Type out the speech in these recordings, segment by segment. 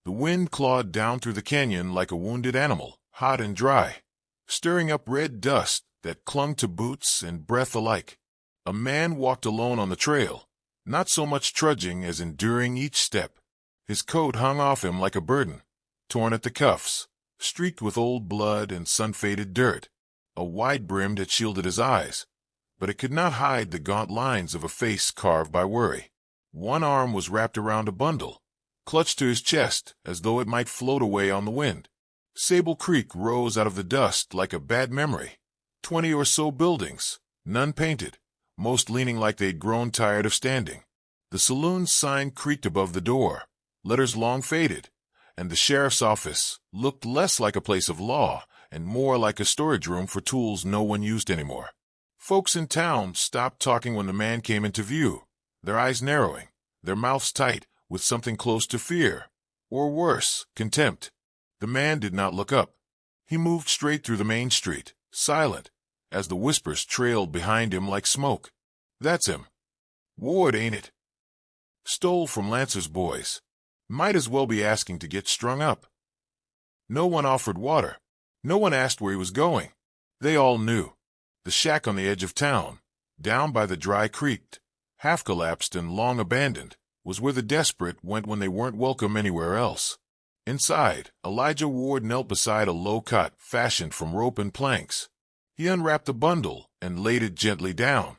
The wind clawed down through the canyon like a wounded animal, hot and dry, stirring up red dust that clung to boots and breath alike. A man walked alone on the trail, not so much trudging as enduring each step. His coat hung off him like a burden, torn at the cuffs, streaked with old blood and sun-faded dirt. A wide brim that shielded his eyes, but it could not hide the gaunt lines of a face carved by worry. One arm was wrapped around a bundle, clutched to his chest as though it might float away on the wind. Sable Creek rose out of the dust like a bad memory. 20 or so buildings, none painted, most leaning like they'd grown tired of standing. The saloon's sign creaked above the door, letters long faded, and the sheriff's office looked less like a place of law and more like a storage room for tools no one used anymore. Folks in town stopped talking when the man came into view, their eyes narrowing, their mouths tight with something close to fear, or worse, contempt. The man did not look up. He moved straight through the main street, silent, as the whispers trailed behind him like smoke. That's him. Ward, ain't it? Stole from Lancer's boys. Might as well be asking to get strung up. No one offered water. No one asked where he was going. They all knew. The shack on the edge of town, down by the dry creek, half-collapsed and long abandoned, was where the desperate went when they weren't welcome anywhere else. Inside, Elijah Ward knelt beside a low cot fashioned from rope and planks. He unwrapped the bundle and laid it gently down.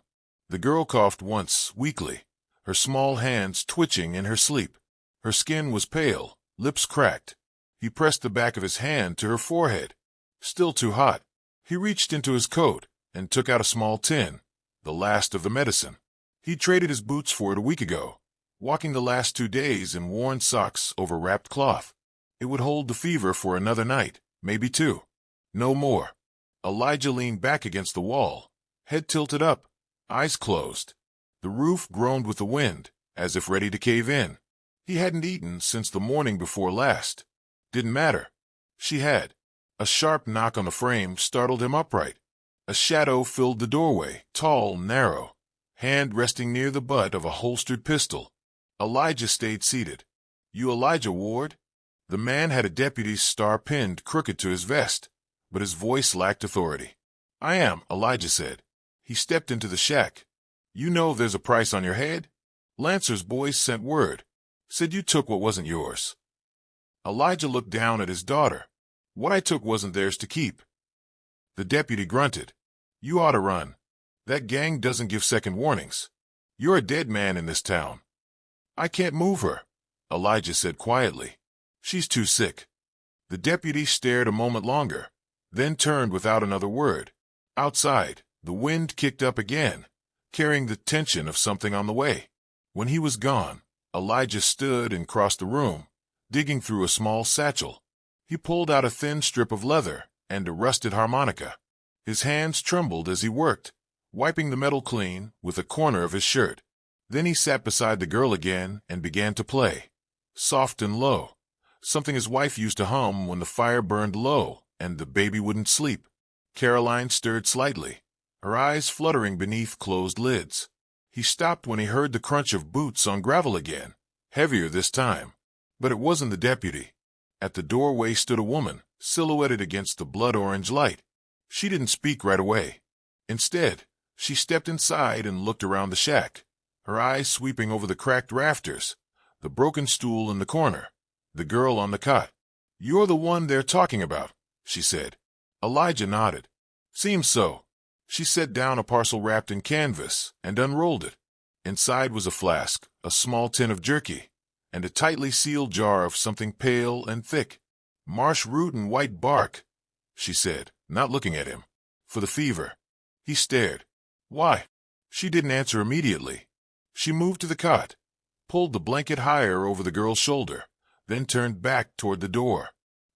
The girl coughed once, weakly, her small hands twitching in her sleep. Her skin was pale, lips cracked. He pressed the back of his hand to her forehead. Still too hot. He reached into his coat and took out a small tin, the last of the medicine. He'd traded his boots for it a week ago, walking the last 2 days in worn socks over wrapped cloth. It would hold the fever for another night, maybe 2. No more. Elijah leaned back against the wall, head tilted up, eyes closed. The roof groaned with the wind, as if ready to cave in. He hadn't eaten since the morning before last. Didn't matter. She had. A sharp knock on the frame startled him upright. A shadow filled the doorway, tall, narrow, hand resting near the butt of a holstered pistol. Elijah stayed seated. You Elijah Ward? The man had a deputy's star pinned crooked to his vest, but his voice lacked authority. I am, Elijah said. He stepped into the shack. You know there's a price on your head? Lancer's boys sent word. Said you took what wasn't yours. Elijah looked down at his daughter. What I took wasn't theirs to keep. The deputy grunted. You ought to run. That gang doesn't give second warnings. You're a dead man in this town. I can't move her, Elijah said quietly. She's too sick. The deputy stared a moment longer, then turned without another word. Outside, the wind kicked up again, carrying the tension of something on the way. When he was gone, Elijah stood and crossed the room, digging through a small satchel. He pulled out a thin strip of leather and a rusted harmonica. His hands trembled as he worked, wiping the metal clean with a corner of his shirt. Then he sat beside the girl again and began to play, soft and low, something his wife used to hum when the fire burned low and the baby wouldn't sleep. Caroline stirred slightly, her eyes fluttering beneath closed lids. He stopped when he heard the crunch of boots on gravel again, heavier this time. But it wasn't the deputy. At the doorway stood a woman, silhouetted against the blood-orange light. She didn't speak right away. Instead, she stepped inside and looked around the shack, her eyes sweeping over the cracked rafters, the broken stool in the corner, the girl on the cot. You're the one they're talking about, she said. Elijah nodded. Seems so. She set down a parcel wrapped in canvas and unrolled it. Inside was a flask, a small tin of jerky, and a tightly sealed jar of something pale and thick. Marsh root and white bark, she said, not looking at him. For the fever. He stared. Why? She didn't answer immediately. She moved to the cot, pulled the blanket higher over the girl's shoulder, then turned back toward the door.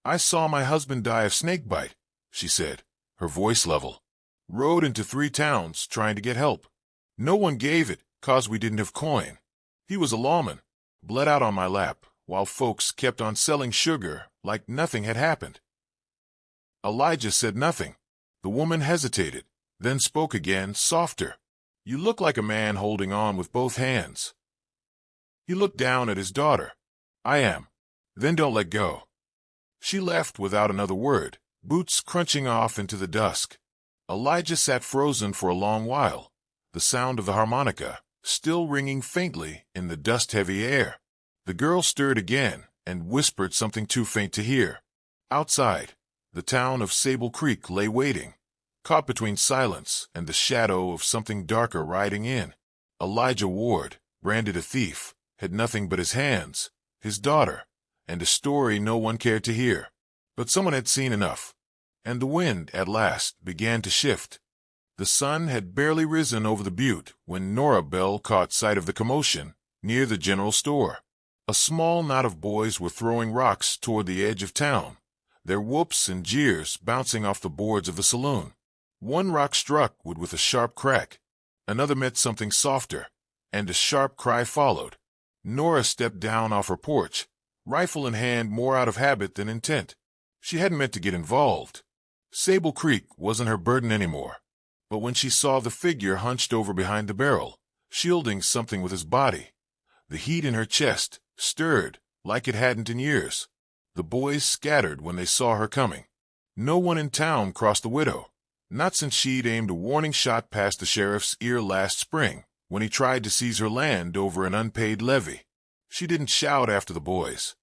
I saw my husband die of snakebite, she said, her voice level. Rode into 3 towns trying to get help. No one gave it, 'cause we didn't have coin. He was a lawman. Bled out on my lap, while folks kept on selling sugar like nothing had happened. Elijah said nothing. The woman hesitated, then spoke again, softer. You look like a man holding on with both hands. He looked down at his daughter. I am. Then don't let go. She left without another word, boots crunching off into the dusk. Elijah sat frozen for a long while, the sound of the harmonica still ringing faintly in the dust-heavy air. The girl stirred again and whispered something too faint to hear. Outside, the town of Sable Creek lay waiting, caught between silence and the shadow of something darker riding in. Elijah Ward, branded a thief, had nothing but his hands, his daughter, and a story no one cared to hear. But someone had seen enough, and the wind, at last, began to shift. The sun had barely risen over the butte when Nora Bell caught sight of the commotion near the general store. A small knot of boys were throwing rocks toward the edge of town, their whoops and jeers bouncing off the boards of the saloon. One rock struck Wood with a sharp crack. Another met something softer, and a sharp cry followed. Nora stepped down off her porch, rifle in hand, more out of habit than intent. She hadn't meant to get involved. Sable Creek wasn't her burden anymore. But when she saw the figure hunched over behind the barrel, shielding something with his body, the heat in her chest stirred like it hadn't in years. The boys scattered when they saw her coming. No one in town crossed the widow, not since she'd aimed a warning shot past the sheriff's ear last spring when he tried to seize her land over an unpaid levy. She didn't shout after the boys.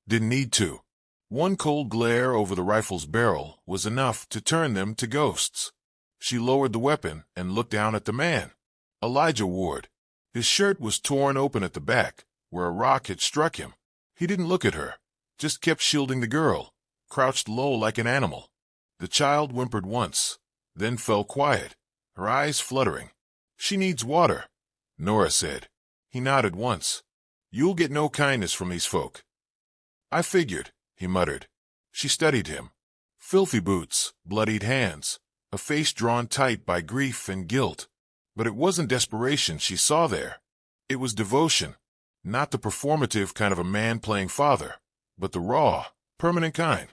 Didn't need to. One cold glare over the rifle's barrel was enough to turn them to ghosts. She lowered the weapon and looked down at the man, Elijah Ward. His shirt was torn open at the back, where a rock had struck him. He didn't look at her, just kept shielding the girl, crouched low like an animal. The child whimpered once, then fell quiet, her eyes fluttering. "She needs water," Nora said. He nodded once. "You'll get no kindness from these folk." "I figured," he muttered. She studied him. Filthy boots, bloodied hands, a face drawn tight by grief and guilt. But it wasn't desperation she saw there. It was devotion, not the performative kind of a man playing father, but the raw, permanent kind,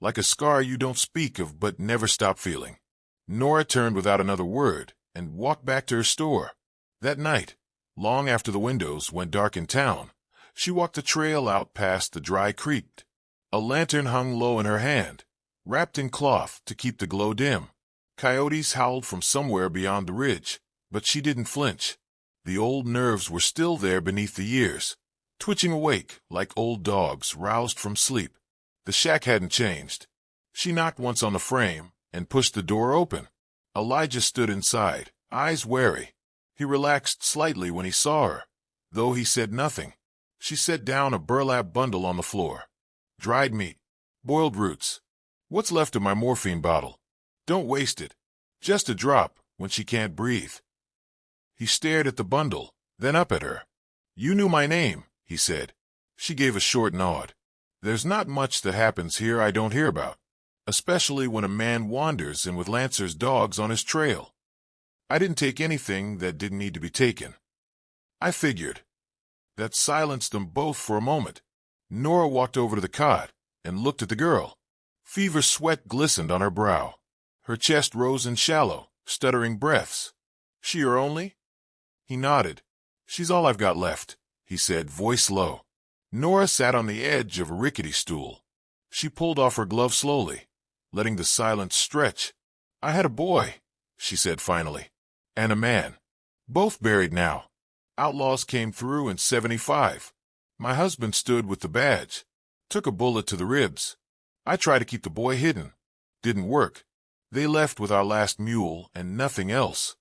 like a scar you don't speak of but never stop feeling. Nora turned without another word and walked back to her store. That night, long after the windows went dark in town, she walked the trail out past the dry creek. A lantern hung low in her hand, wrapped in cloth to keep the glow dim. Coyotes howled from somewhere beyond the ridge, but she didn't flinch. The old nerves were still there beneath the years, twitching awake like old dogs roused from sleep. The shack hadn't changed. She knocked once on the frame and pushed the door open. Elijah stood inside, eyes wary. He relaxed slightly when he saw her, though he said nothing. She set down a burlap bundle on the floor. "Dried meat. Boiled roots. What's left of my morphine bottle? Don't waste it. Just a drop when she can't breathe." He stared at the bundle, then up at her. "You knew my name," he said. She gave a short nod. "There's not much that happens here I don't hear about, especially when a man wanders in with Lancer's dogs on his trail. I didn't take anything that didn't need to be taken." "I figured." That silenced them both for a moment. Nora walked over to the cot and looked at the girl. Fever sweat glistened on her brow. Her chest rose in shallow, stuttering breaths. "She your only?" He nodded. "She's all I've got left," he said, voice low. Nora sat on the edge of a rickety stool. She pulled off her glove slowly, letting the silence stretch. "I had a boy," she said finally, "and a man. Both buried now. Outlaws came through in '75. My husband stood with the badge. Took a bullet to the ribs. I tried to keep the boy hidden. Didn't work. They left with our last mule and nothing else."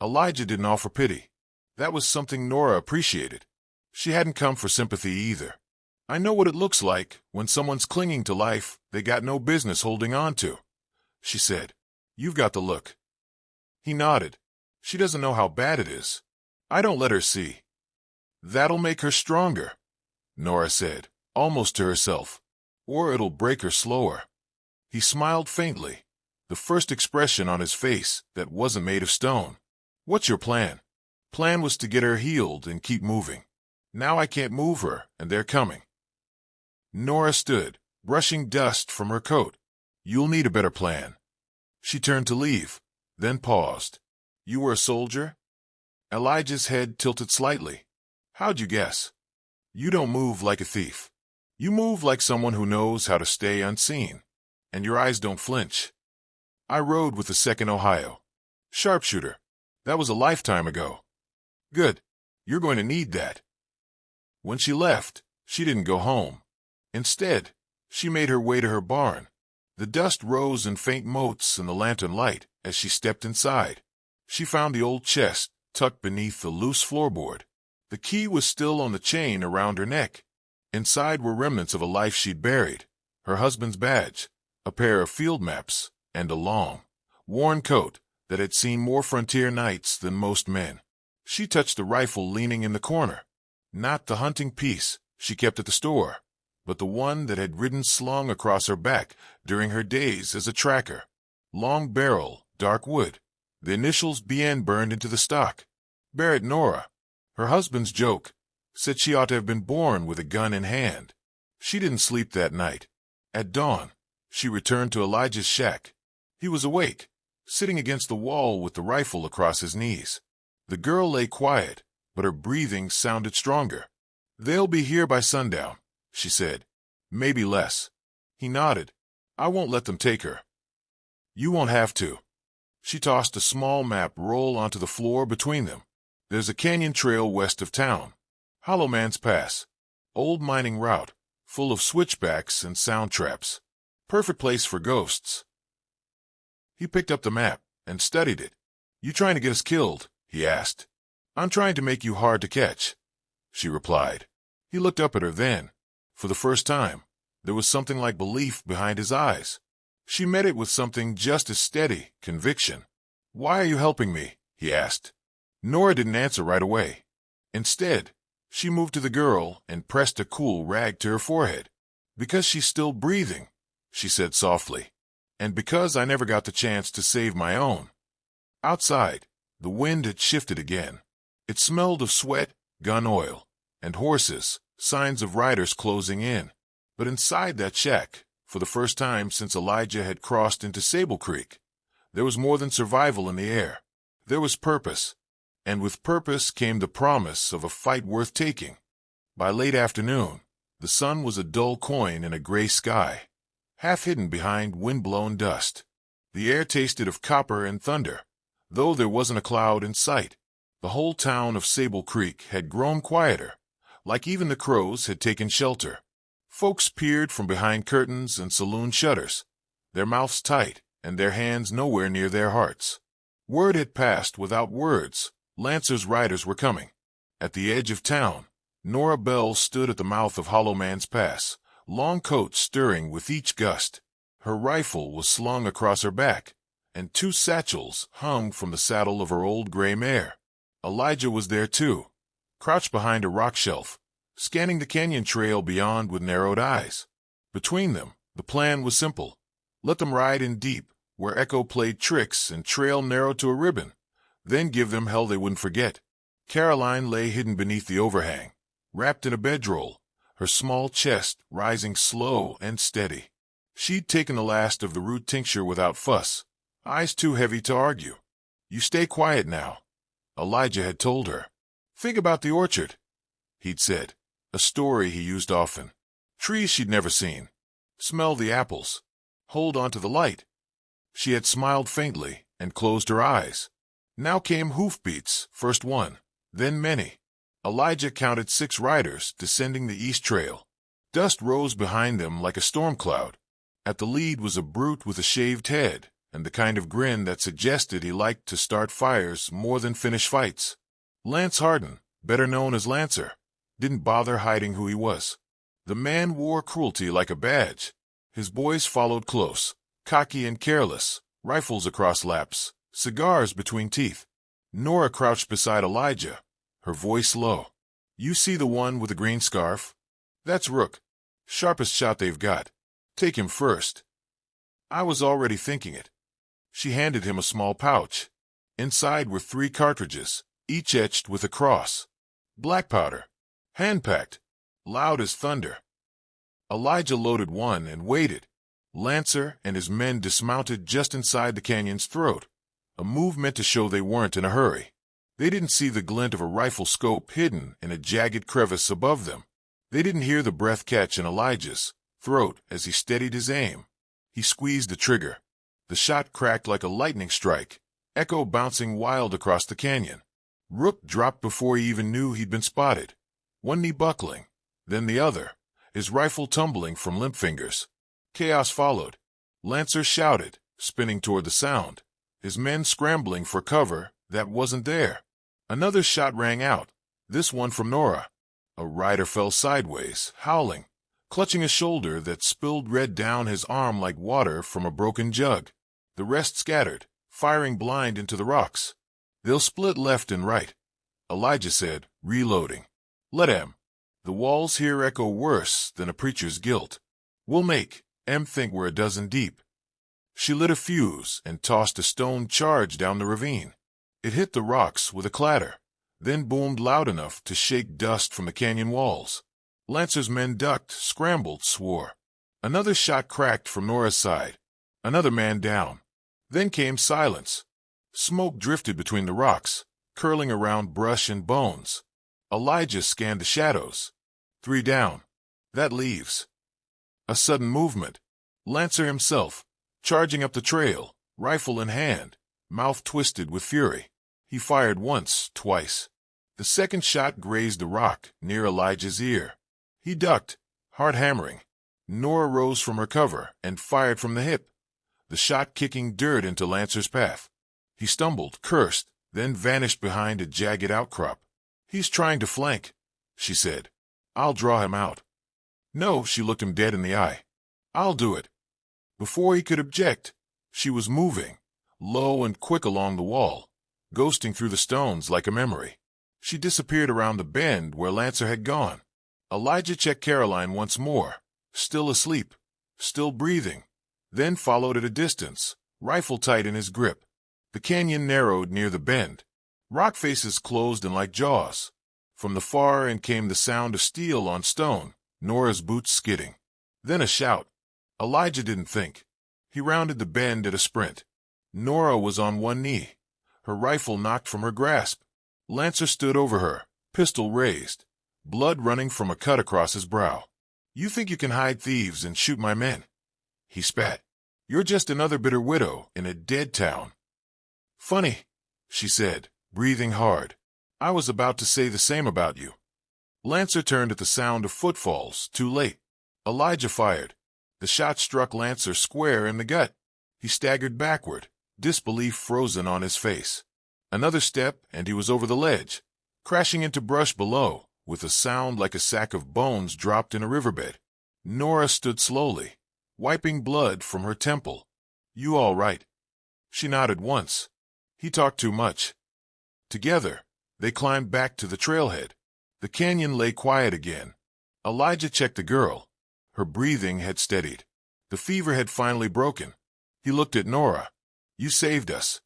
Elijah didn't offer pity. That was something Nora appreciated. She hadn't come for sympathy either. "I know what it looks like when someone's clinging to life they got no business holding on to," she said. "You've got the look." He nodded. "She doesn't know how bad it is. I don't let her see." "That'll make her stronger," Nora said, almost to herself. "Or it'll break her slower." He smiled faintly, the first expression on his face that wasn't made of stone. "What's your plan?" "Plan was to get her healed and keep moving. Now I can't move her, and they're coming." Nora stood, brushing dust from her coat. "You'll need a better plan." She turned to leave, then paused. "You were a soldier?" Elijah's head tilted slightly. "How'd you guess?" "You don't move like a thief. You move like someone who knows how to stay unseen, and your eyes don't flinch. I rode with the 2nd Ohio. Sharpshooter. That was a lifetime ago. Good. You're going to need that. When she left, she didn't go home. Instead, she made her way to her barn. The dust rose in faint motes in the lantern light as she stepped inside. She found the old chest tucked beneath the loose floorboard. The key was still on the chain around her neck. Inside were remnants of a life she'd buried, her husband's badge, a pair of field maps, and a long, worn coat that had seen more frontier nights than most men. She touched the rifle leaning in the corner. Not the hunting piece she kept at the store, but the one that had ridden slung across her back during her days as a tracker. Long barrel, dark wood. The initials BN burned into the stock. Barrett Nora. Her husband's joke. Said she ought to have been born with a gun in hand. She didn't sleep that night. At dawn, she returned to Elijah's shack. He was awake, sitting against the wall with the rifle across his knees. The girl lay quiet, but her breathing sounded stronger. "They'll be here by sundown," she said. "Maybe less." He nodded. "I won't let them take her." "You won't have to." She tossed a small map roll onto the floor between them. "There's a canyon trail west of town. Hollow Man's Pass. Old mining route, full of switchbacks and sound traps. Perfect place for ghosts." He picked up the map and studied it. "You trying to get us killed?" he asked. "I'm trying to make you hard to catch," she replied. He looked up at her then. For the first time, there was something like belief behind his eyes. She met it with something just as steady, conviction. "Why are you helping me?" he asked. Nora didn't answer right away. Instead, she moved to the girl and pressed a cool rag to her forehead. "Because she's still breathing," she said softly. "And because I never got the chance to save my own." Outside, the wind had shifted again. It smelled of sweat, gun oil, and horses, signs of riders closing in. But inside that shack, for the first time since Elijah had crossed into Sable Creek, there was more than survival in the air. There was purpose. And with purpose came the promise of a fight worth taking. By late afternoon, the sun was a dull coin in a gray sky, half hidden behind wind-blown dust. The air tasted of copper and thunder, though there wasn't a cloud in sight. The whole town of Sable Creek had grown quieter, like even the crows had taken shelter. Folks peered from behind curtains and saloon shutters, their mouths tight and their hands nowhere near their hearts. Word had passed without words. Lancers' riders were coming. At the edge of town, Nora Bell stood at the mouth of Hollow Man's Pass, long coat stirring with each gust. Her rifle was slung across her back, and 2 satchels hung from the saddle of her old gray mare. Elijah was there too, crouched behind a rock shelf, scanning the canyon trail beyond with narrowed eyes. Between them, the plan was simple. Let them ride in deep, where Echo played tricks and trail narrowed to a ribbon. Then give them hell they wouldn't forget. Caroline lay hidden beneath the overhang, wrapped in a bedroll, her small chest rising slow and steady. She'd taken the last of the root tincture without fuss, eyes too heavy to argue. "You stay quiet now," Elijah had told her. "Think about the orchard," he'd said, a story he used often. Trees she'd never seen. Smell the apples. Hold on to the light. She had smiled faintly and closed her eyes. Now came hoofbeats, first one, then many. Elijah counted 6 riders descending the east trail. Dust rose behind them like a storm cloud. At the lead was a brute with a shaved head and the kind of grin that suggested he liked to start fires more than finish fights. Lance Hardin, better known as Lancer, didn't bother hiding who he was. The man wore cruelty like a badge. His boys followed close, cocky and careless, rifles across laps, cigars between teeth. Nora crouched beside Elijah, her voice low. "You see the one with the green scarf? That's Rook. Sharpest shot they've got. Take him first." I was already thinking it. She handed him a small pouch. Inside were 3 cartridges, each etched with a cross. Black powder. Hand-packed. Loud as thunder. Elijah loaded one and waited. Lancer and his men dismounted just inside the canyon's throat, a move meant to show they weren't in a hurry. They didn't see the glint of a rifle scope hidden in a jagged crevice above them. They didn't hear the breath catch in Elijah's throat as he steadied his aim. He squeezed the trigger. The shot cracked like a lightning strike, echo bouncing wild across the canyon. Rook dropped before he even knew he'd been spotted, one knee buckling, then the other, his rifle tumbling from limp fingers. Chaos followed. Lancer shouted, spinning toward the sound, his men scrambling for cover that wasn't there. Another shot rang out, this one from Nora. A rider fell sideways, howling, clutching a shoulder that spilled red down his arm like water from a broken jug. The rest scattered, firing blind into the rocks. They'll split left and right, Elijah said, reloading. Let 'em. The walls here echo worse than a preacher's guilt. We'll make 'em think we're a dozen deep. She lit a fuse and tossed a stone charge down the ravine. It hit the rocks with a clatter, then boomed loud enough to shake dust from the canyon walls. Lancer's men ducked, scrambled, swore. Another shot cracked from Nora's side. Another man down. Then came silence. Smoke drifted between the rocks, curling around brush and bones. Elijah scanned the shadows. 3 down. That leaves. A sudden movement. Lancer himself, charging up the trail, rifle in hand, mouth twisted with fury. He fired once, twice. The second shot grazed a rock near Elijah's ear. He ducked, heart hammering. Nora rose from her cover and fired from the hip, the shot kicking dirt into Lancer's path. He stumbled, cursed, then vanished behind a jagged outcrop. He's trying to flank, she said. I'll draw him out. No, she looked him dead in the eye. I'll do it. Before he could object, she was moving, low and quick along the wall, ghosting through the stones like a memory. She disappeared around the bend where Lancer had gone. Elijah checked Caroline once more, still asleep, still breathing, then followed at a distance, rifle tight in his grip. The canyon narrowed near the bend. Rock faces closed in like jaws. From the far end came the sound of steel on stone, Nora's boots skidding. Then a shout. Elijah didn't think. He rounded the bend at a sprint. Nora was on one knee, her rifle knocked from her grasp. Lancer stood over her, pistol raised, blood running from a cut across his brow. You think you can hide thieves and shoot my men? He spat. You're just another bitter widow in a dead town. Funny, she said, breathing hard. I was about to say the same about you. Lancer turned at the sound of footfalls, too late. Elijah fired. The shot struck Lancer square in the gut. He staggered backward, disbelief frozen on his face. Another step, and he was over the ledge, crashing into brush below, with a sound like a sack of bones dropped in a riverbed. Nora stood slowly, wiping blood from her temple. You all right? She nodded once. He talked too much. Together, they climbed back to the trailhead. The canyon lay quiet again. Elijah checked the girl. Her breathing had steadied. The fever had finally broken. He looked at Nora. You saved us.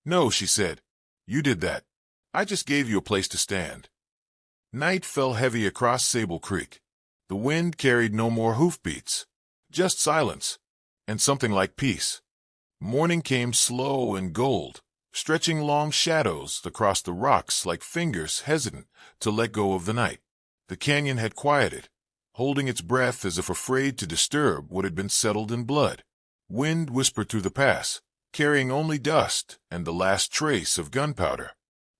No, she said. You did that. I just gave you a place to stand. Night fell heavy across Sable Creek. The wind carried no more hoofbeats, just silence, and something like peace. Morning came slow and gold, stretching long shadows across the rocks like fingers hesitant to let go of the night. The canyon had quieted, holding its breath as if afraid to disturb what had been settled in blood. Wind whispered through the pass, carrying only dust and the last trace of gunpowder.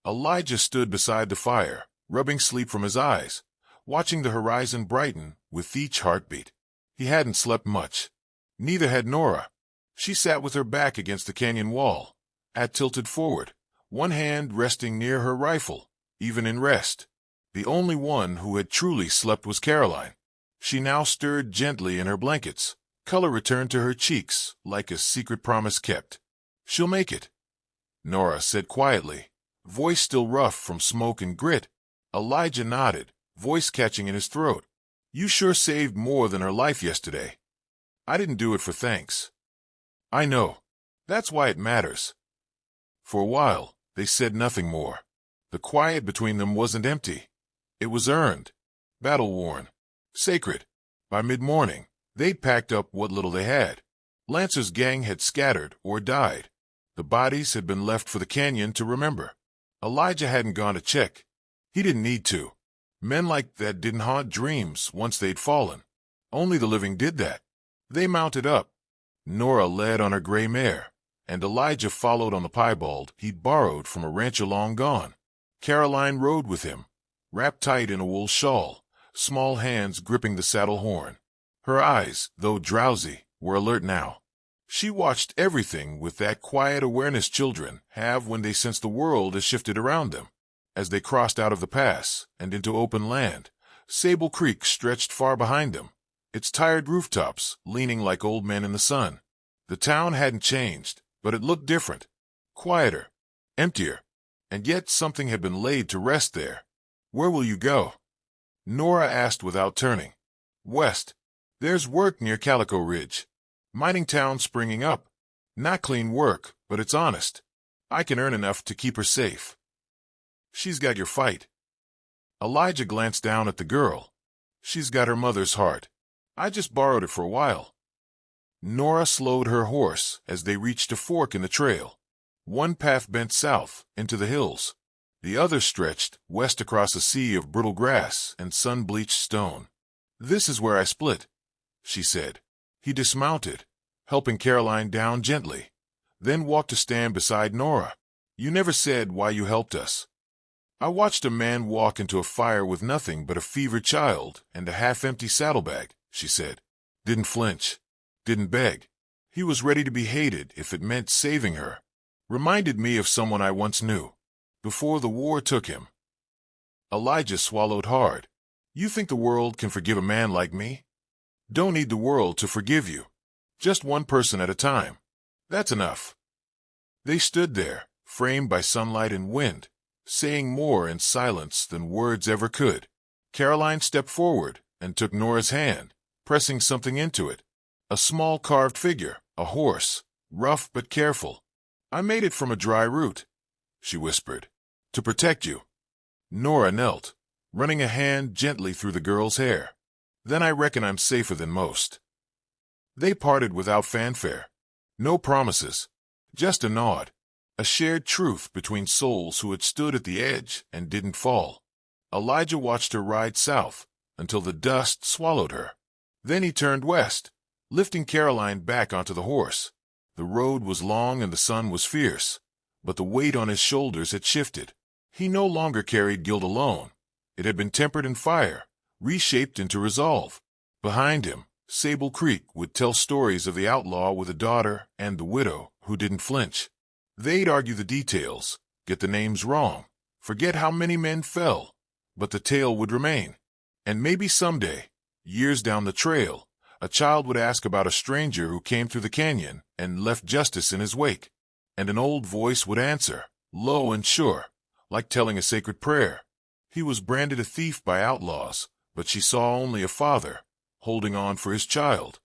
Elijah stood beside the fire, rubbing sleep from his eyes, watching the horizon brighten with each heartbeat. He hadn't slept much. Neither had Nora. She sat with her back against the canyon wall, head tilted forward, one hand resting near her rifle, even in rest. The only one who had truly slept was Caroline. She now stirred gently in her blankets. Color returned to her cheeks, like a secret promise kept. She'll make it, Nora said quietly, voice still rough from smoke and grit. Elijah nodded, voice catching in his throat. You sure saved more than her life yesterday. I didn't do it for thanks. I know. That's why it matters. For a while, they said nothing more. The quiet between them wasn't empty. It was earned, battle-worn, sacred. By mid-morning, they'd packed up what little they had. Lancer's gang had scattered or died. The bodies had been left for the canyon to remember. Elijah hadn't gone to check. He didn't need to. Men like that didn't haunt dreams once they'd fallen. Only the living did that. They mounted up. Nora led on her gray mare, and Elijah followed on the piebald he'd borrowed from a rancher long gone. Caroline rode with him, wrapped tight in a wool shawl, small hands gripping the saddle horn. Her eyes, though drowsy, were alert now. She watched everything with that quiet awareness children have when they sense the world has shifted around them. As they crossed out of the pass and into open land, Sable Creek stretched far behind them, its tired rooftops leaning like old men in the sun. The town hadn't changed, but it looked different, quieter, emptier, and yet something had been laid to rest there. "Where will you go?" Nora asked without turning. "West. There's work near Calico Ridge. Mining town springing up. Not clean work, but it's honest. I can earn enough to keep her safe." "She's got your fight." Elijah glanced down at the girl. "She's got her mother's heart. I just borrowed it for a while." Nora slowed her horse as they reached a fork in the trail. One path bent south into the hills. The other stretched west across a sea of brittle grass and sun-bleached stone. "This is where I split," she said. He dismounted, helping Caroline down gently, then walked to stand beside Nora. "You never said why you helped us." "I watched a man walk into a fire with nothing but a fevered child and a half-empty saddlebag," she said. "Didn't flinch. Didn't beg. He was ready to be hated if it meant saving her. Reminded me of someone I once knew, before the war took him." Elijah swallowed hard. "You think the world can forgive a man like me? Don't need the world to forgive you. Just one person at a time. That's enough." They stood there, framed by sunlight and wind, saying more in silence than words ever could. Caroline stepped forward and took Nora's hand, pressing something into it. A small carved figure, a horse, rough but careful. "I made it from a dry root," she whispered, "to protect you." Nora knelt, running a hand gently through the girl's hair. "Then I reckon I'm safer than most." They parted without fanfare. No promises, just a nod, a shared truth between souls who had stood at the edge and didn't fall. Elijah watched her ride south until the dust swallowed her. Then he turned west, lifting Caroline back onto the horse. The road was long and the sun was fierce, but the weight on his shoulders had shifted. He no longer carried guilt alone. It had been tempered in fire, reshaped into resolve. Behind him, Sable Creek would tell stories of the outlaw with a daughter and the widow who didn't flinch. They'd argue the details, get the names wrong, forget how many men fell, but the tale would remain. And maybe someday, years down the trail, a child would ask about a stranger who came through the canyon and left justice in his wake. And an old voice would answer, low and sure, like telling a sacred prayer. He was branded a thief by outlaws, but she saw only a father, holding on for his child.